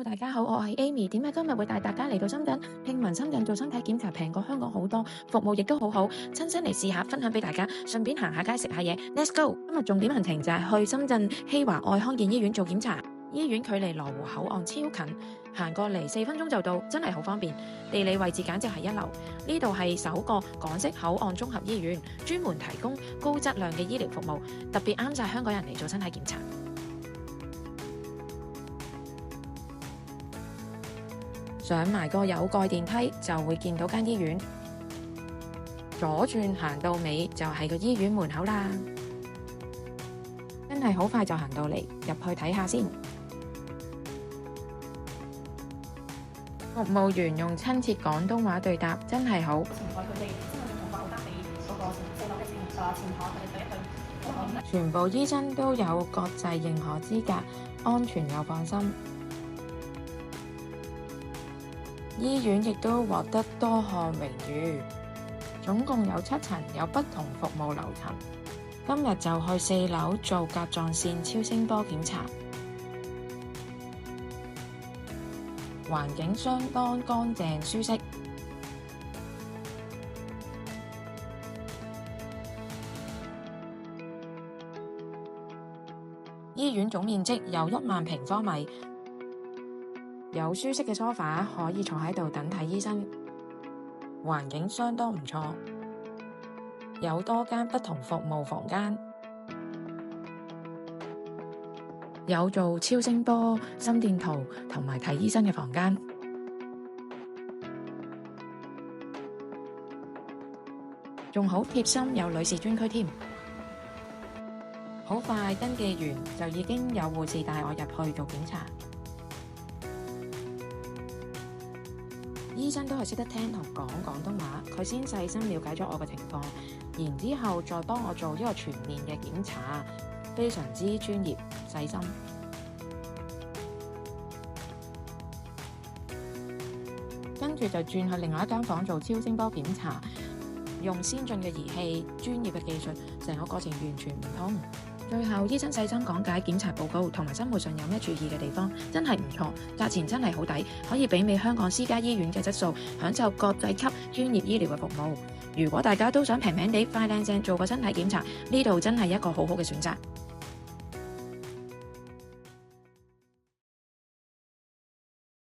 大家好，我係 Amy。點解今日會帶大家嚟到深圳？聽聞深圳做身體檢查平過香港好多，服務亦都好好，親身嚟試下，分享俾大家，順便行下街食下嘢。Let's go！今日重點行程就係去深圳希華愛康健醫院做檢查。醫院距離羅湖口岸超近，行過嚟4分鐘就到，真係好方便。地理位置簡直係一流。呢度係首個港式口岸綜合醫院，專門提供高質量嘅醫療服務，特別啱晒香港人嚟做身體檢查。上埋個有蓋電梯就會見到間醫院，左轉行到尾就係個醫院門口啦。真係好快就行到嚟，入去睇下先。服務員用親切廣東話對答，真係好。全部醫生都有國際認可資格，安全又放心。醫院亦都獲得多項榮譽，總共有7層，有不同服務流程。今日就去4樓做甲狀腺超聲波檢查。環境相當乾淨舒適。醫院總面積有1萬平方米，有舒適嘅梳化可以坐喺度等睇醫生。環境相當唔錯，有多間不同服務房間，有做超聲波、心電圖同埋睇醫生嘅房間，仲好貼心，有女士專區添。好快登記完就已經有護士帶我入去做檢查。醫生都係識得聽同講廣東話，佢先細心了解咗我嘅情況，然之後再幫我做一個全面嘅檢查，非常之專業細心。跟住就轉去另外一間房做超聲波檢查，用先進嘅儀器、專業嘅技術，成個過程完全唔同。最後醫生細心講解檢查報告同埋生活上有咩注意嘅地方，真係唔錯，價錢真係好抵，可以媲美香港私家醫院嘅質素，享受國際級專業醫療嘅服務。如果大家都想平平地快靚正做個身體檢查，呢度真係一個好好嘅選擇。